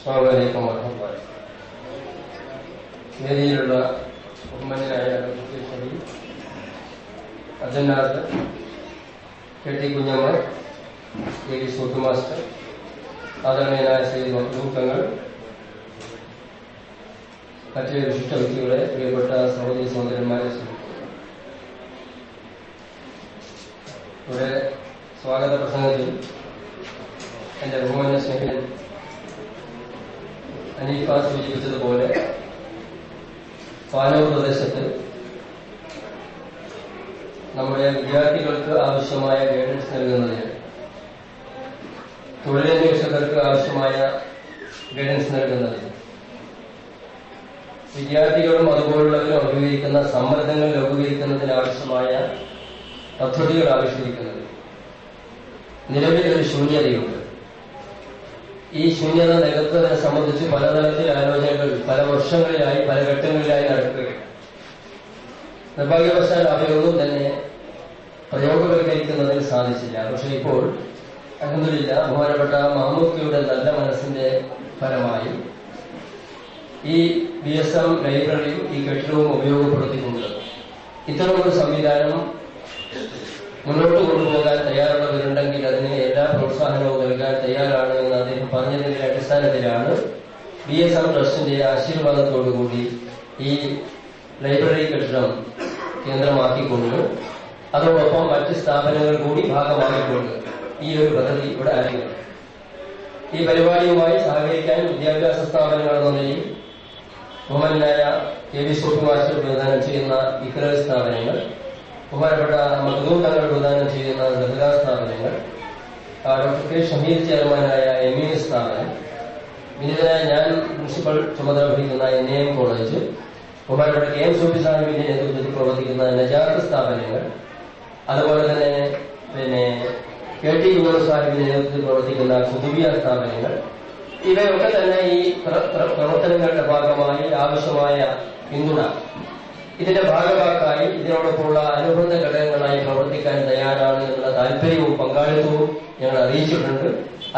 അസ്സലാമു അലൈക്കും വറഹ്മത്തുള്ളാഹി. വേദിയിലുള്ള ബഹുമാന്യനായ അബ്ദുൽ നാസർ, കെ ടി കുഞ്ഞമ്മ, കെ വി സൂട്ട് മാസ്റ്റർ, ആദരണീയനായ സയ്യിദ് മഖ്ദൂം തങ്ങൾ, മറ്റ് വിശിഷ്ട വ്യക്തികളെ, പ്രിയപ്പെട്ട സഹോദരി സഹോദരന്മാരെ, ഇവിടെ സ്വാഗത പ്രസംഗത്തിൽ എന്റെ ബഹുമാന്യ സ്നേഹിതൻ അനീഫ സൂചിപ്പിച്ചതുപോലെ പാനൂർ പ്രദേശത്ത് നമ്മുടെ വിദ്യാർത്ഥികൾക്ക് ആവശ്യമായ ഗൈഡൻസ് നൽകുന്നതിന്, തൊഴിലന്വേഷകർക്ക് ആവശ്യമായ ഗൈഡൻസ് നൽകുന്നതിന്, വിദ്യാർത്ഥികളും അതുപോലുള്ളവരും അഭിമുഖീകരിക്കുന്ന സമ്മർദ്ദങ്ങൾ ലഘൂകരിക്കുന്നതിന് ആവശ്യമായ പദ്ധതികൾ ആവിഷ്കരിക്കുന്നത് നിലവിലൊരു ശൂന്യതയുണ്ട്. ഈ ശൂന്യത നികത്തുന്നതിനെ സംബന്ധിച്ച് പലതരത്തിൽ ആലോചനകൾ പല വർഷങ്ങളിലായി പല ഘട്ടങ്ങളിലായി നടക്കുകയാണ്. നിർഭാഗ്യവശാൽ അവയൊന്നും തന്നെ പ്രയോഗവൽക്കരിക്കുന്നതിന് സാധിച്ചില്ല. പക്ഷെ ഇപ്പോൾ അൽഹംദുലില്ലാഹ് ബഹുമാനപ്പെട്ട മഹമ്മൂദ്ക്കയുടെ നല്ല മനസ്സിന്റെ ഫലമായി ഈ BSM ലൈബ്രറിയും ഈ കെട്ടിടവും ഉപയോഗപ്പെടുത്തിക്കൊണ്ട് ഇത്തരമൊരു സംവിധാനം മുന്നോട്ട് കൊണ്ടുപോകാൻ തയ്യാറുള്ളവരുണ്ടെങ്കിൽ അതിന് എല്ലാ പ്രോത്സാഹനവും നൽകാൻ തയ്യാറാണ് എന്ന് അദ്ദേഹം പറഞ്ഞതിന്റെ അടിസ്ഥാനത്തിലാണ് BSM ട്രസ്റ്റിന്റെ ആശീർവാദത്തോടുകൂടി ഈ ലൈബ്രറി കെട്ടിടം കേന്ദ്രമാക്കിക്കൊണ്ട് അതോടൊപ്പം മറ്റ് സ്ഥാപനങ്ങൾ കൂടി ഭാഗമാക്കിക്കൊണ്ട് ഈ ഒരു പദ്ധതി ഇവിടെ ആരംഭിക്കും. ഈ പരിപാടിയുമായി സഹകരിക്കാൻ വിദ്യാഭ്യാസ സ്ഥാപനങ്ങൾ എന്ന നിലയിൽ ബഹുമാനായ കെ വി സൂട്ട് മാസ്റ്റർ പ്രദാനം ചെയ്യുന്ന ഇഖ്റ സ്ഥാപനങ്ങൾ, ബഹുമാനപ്പെട്ട മഖ്ദൂം തങ്ങൾ പ്രദാനം ചെയ്യുന്ന ദഹ്ല സ്ഥാപനങ്ങൾ, ഡോക്ടർ കെ ഷമീർ ചെയർമാനായ MES സ്ഥാപനം, വിനീതനായ ഞാൻ പ്രിൻസിപ്പൽ ചുമതല വഹിക്കുന്ന NAM കോളേജ്, ബഹുമാനപ്പെട്ട KM സൂഫി സാഹിബിന്റെ നേതൃത്വത്തിൽ പ്രവർത്തിക്കുന്ന നജാത്ത് സ്ഥാപനങ്ങൾ, അതുപോലെ തന്നെ KT യൂനുസ് സാഹിബിന്റെ നേതൃത്വത്തിൽ പ്രവർത്തിക്കുന്ന ഖുതുബിയ സ്ഥാപനങ്ങൾ, ഇവയൊക്കെ തന്നെ ഈ പ്രവർത്തനങ്ങളുടെ ഭാഗമായി ആവശ്യമായ പിന്തുണ, ഇതിന്റെ ഭാഗമാക്കായി ഇതിനോടൊപ്പമുള്ള അനുബന്ധ ഘടകങ്ങളായി പ്രവർത്തിക്കാൻ തയ്യാറാണ് എന്നുള്ള താല്പര്യവും പങ്കാളിത്തവും ഞങ്ങൾ അറിയിച്ചിട്ടുണ്ട്.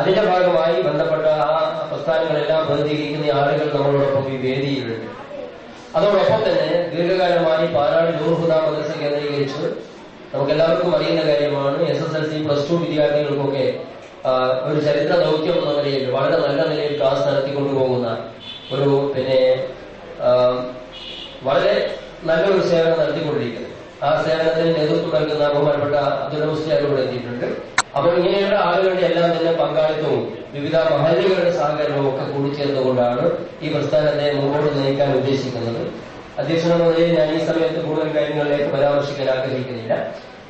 അതിന്റെ ഭാഗമായി ബന്ധപ്പെട്ട ആ പ്രസ്ഥാനങ്ങളെല്ലാം പ്രതിനിധീകരിക്കുന്ന ആളുകൾ നമ്മളോടൊപ്പം ഈ വേദിയിലുണ്ട്. അതോടൊപ്പം തന്നെ ദീർഘകാലമായി പാലാട് നൂർ ഹുദ മദ്രസ കേന്ദ്രീകരിച്ച് നമുക്കെല്ലാവർക്കും അറിയുന്ന കാര്യമാണ് SSLC +2 വിദ്യാർത്ഥികൾക്കൊക്കെ ഒരു ചരിത്ര ദൗത്യം എന്ന നിലയിൽ വളരെ നല്ല നിലയിൽ ക്ലാസ് നടത്തിക്കൊണ്ടുപോകുന്ന ഒരു വളരെ നല്ലൊരു സേവനം നടത്തിക്കൊണ്ടിരിക്കുന്നത്. ആ സേവനത്തിന് നേതൃത്വം നൽകുന്ന ബഹുമാനപ്പെട്ട അബ്ദുൽ മുസ്ലിയാർ ഇവിടെ എത്തിയിട്ടുണ്ട്. അപ്പോൾ ഇങ്ങനെയുള്ള ആളുകളുടെ എല്ലാം തന്നെ പങ്കാളിത്തവും വിവിധ മഹല്ലുകളുടെ സഹകരണവും ഒക്കെ കൂടിച്ചേർന്നുകൊണ്ടാണ് ഈ പ്രസ്ഥാനത്തെ മുമ്പോട്ട് നയിക്കാൻ ഉദ്ദേശിക്കുന്നത്. അധ്യക്ഷനെന്ന നിലയിൽ ഞാൻ ഈ സമയത്ത് കൂടുതൽ കാര്യങ്ങളിലേക്ക് പരാമർശിക്കാൻ ആഗ്രഹിക്കുന്നില്ല.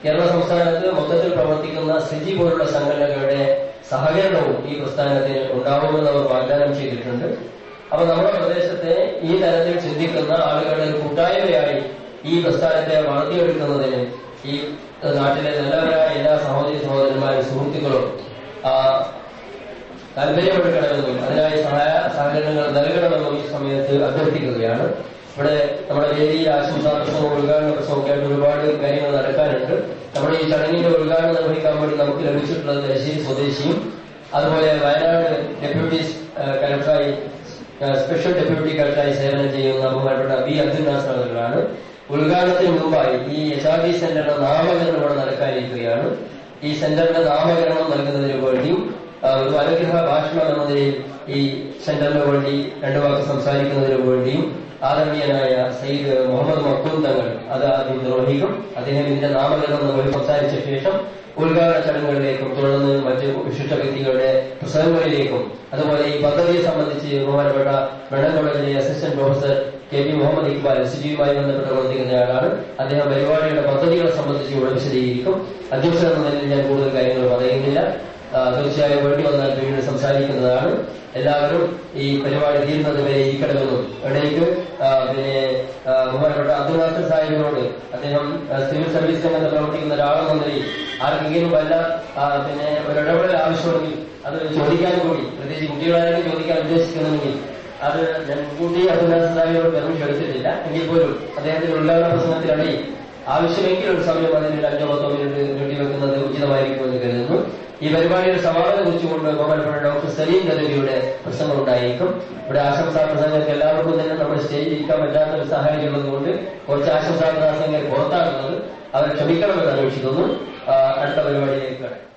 കേരള സംസ്ഥാനത്ത് മൊത്തത്തിൽ പ്രവർത്തിക്കുന്ന സിജി പോലുള്ള സംഘടനകളുടെ സഹകരണവും ഈ പ്രസ്ഥാനത്തിന് ഉണ്ടാവുമെന്ന് അവർ വാഗ്ദാനം ചെയ്തിട്ടുണ്ട്. അപ്പൊ നമ്മുടെ പ്രദേശത്തെ ഈ തരത്തിൽ ചിന്തിക്കുന്ന ആളുകളുടെ ഒരു കൂട്ടായ്മയായി ഈ പ്രസ്ഥാനത്തെ വളർത്തിയെടുക്കുന്നതിന് ഈ നാട്ടിലെ നല്ലവരായ എല്ലാ സഹോദരി സഹോദരന്മാരും സുഹൃത്തുക്കളും താല്പര്യമെടുക്കണമെന്നും അതിനായി സഹകരണങ്ങൾ നൽകണമെന്നും ഈ സമയത്ത് അഭ്യർത്ഥിക്കുകയാണ്. ഇവിടെ നമ്മുടെ വേദിയിൽ ആശംസാ പ്രസംഗവും ഉദ്ഘാടന പ്രസംഗമൊക്കെ ആയിട്ട് ഒരുപാട് കാര്യങ്ങൾ നടക്കാനുണ്ട്. നമ്മുടെ ഈ ചടങ്ങിന്റെ ഉദ്ഘാടനം നിർവഹിക്കാൻ വേണ്ടി നമുക്ക് ലഭിച്ചിട്ടുള്ളത് തലശ്ശേരി സ്വദേശിയും അതുപോലെ വയനാട് ഡെപ്യൂട്ടി കളക്ടറായി സ്പെഷ്യൽ ഡെപ്യൂട്ടി കളക്ടറായി സേവനം ചെയ്യുന്ന ബഹുമാനപ്പെട്ട B. അബ്ദുൽ നാസർ അവர்களാണ്. ഉദ്ഘാടനത്തിന് മുമ്പായി ഈ HRD സെന്ററിന്റെ നാമകരണം ഇവിടെ നടക്കാനിരിക്കുകയാണ്. ഈ സെന്ററിന്റെ നാമകരണം നൽകുന്നതിന് വേണ്ടിയും ഒരു അനുഗ്രഹ ഭാഷണം എന്ന നിലയിൽ ഈ സെന്ററിന് വേണ്ടി രണ്ടു വാക്ക് സംസാരിക്കുന്നതിന് വേണ്ടിയും ആദരണീയനായ സയ്യിദ് മുഹമ്മദ് മഖ്ദൂം തങ്ങൾ അത് ആദ്യം നിർവഹിക്കും. അദ്ദേഹം ഇതിന്റെ നാമകരണം നമ്മൾ സംസാരിച്ച ശേഷം ഉദ്ഘാടന ചടങ്ങുകളിലേക്കും തുടർന്ന് മറ്റ് വിശിഷ്ട വ്യക്തികളുടെ പ്രസംഗങ്ങളിലേക്കും അതുപോലെ ഈ പദ്ധതിയെ സംബന്ധിച്ച് ബഹുമാനപ്പെട്ട മെഡൽ കോളേജിലെ assistant professor KP Muhammad Iqbal സിജിയുമായി ബന്ധപ്പെട്ട് പ്രവർത്തിക്കുന്നയാളാണ്. അദ്ദേഹം പരിപാടിയുടെ പദ്ധതികളെ സംബന്ധിച്ച് ഇവിടെ വിശദീകരിക്കും. അധ്യക്ഷൻ എന്ന നിലയിൽ ഞാൻ കൂടുതൽ കാര്യങ്ങൾ പറയുന്നില്ല. തീർച്ചയായും വേണ്ടി വന്നാൽ പിന്നീട് സംസാരിക്കുന്നതാണ്. എല്ലാവരും ഈ പരിപാടി തീരുന്നത് വരെ ഇരിക്കണമെന്നും ഇടയ്ക്ക് ബഹുമാനപ്പെട്ട അബ്ദുൽ നാസർ സാഹിബിനോട് അദ്ദേഹം സിവിൽ സർവീസ് രംഗത്ത് പ്രവർത്തിക്കുന്ന ഒരാളെന്ന നിലയിൽ ആർക്കെങ്കിലും വല്ല ഒരു ഇടപെടൽ ആവശ്യമെങ്കിൽ അത് ചോദിക്കാൻ കൂടി, പ്രത്യേകിച്ച് കുട്ടികളാരെങ്കിലും ചോദിക്കാൻ ഉദ്ദേശിക്കുന്നുണ്ടെങ്കിൽ അത് ഞാൻ കൂട്ടി അബ്ദുൽ നാസർ സാഹിബിനോട് പെർമിഷൻ എടുത്തിട്ടില്ല. എങ്കിൽ പോലും അദ്ദേഹത്തിന്റെ ഉദ്ഘാടന പ്രസംഗത്തിനിടയിൽ ആവശ്യമെങ്കിൽ ഒരു സമയം അതിന് 5 10 മിനിറ്റ് നീട്ടിവെക്കുന്നത് ഉചിതമായിരിക്കുമെന്ന് കരുതുന്നു. ഈ പരിപാടിയുടെ സമാപനം കുറിച്ചുകൊണ്ട് ബഹുമാനപ്പെട്ട ഡോക്ടർ സലീം നദവിയുടെ പ്രസംഗം ഉണ്ടായിരിക്കും. ഇവിടെ ആശംസാ പ്രസംഗങ്ങൾക്ക് എല്ലാവർക്കും തന്നെ നമ്മുടെ സ്റ്റേജിൽ ഇരിക്കാൻ പറ്റാത്തൊരു സാഹചര്യം ഉള്ളതുകൊണ്ട് കുറച്ച് ആശംസാ പ്രസംഗങ്ങൾ പുറത്താകുന്നത് അവരെ ക്ഷമിക്കണമെന്ന് അപേക്ഷിക്കുന്നു. അടുത്ത പരിപാടിയിലേക്ക്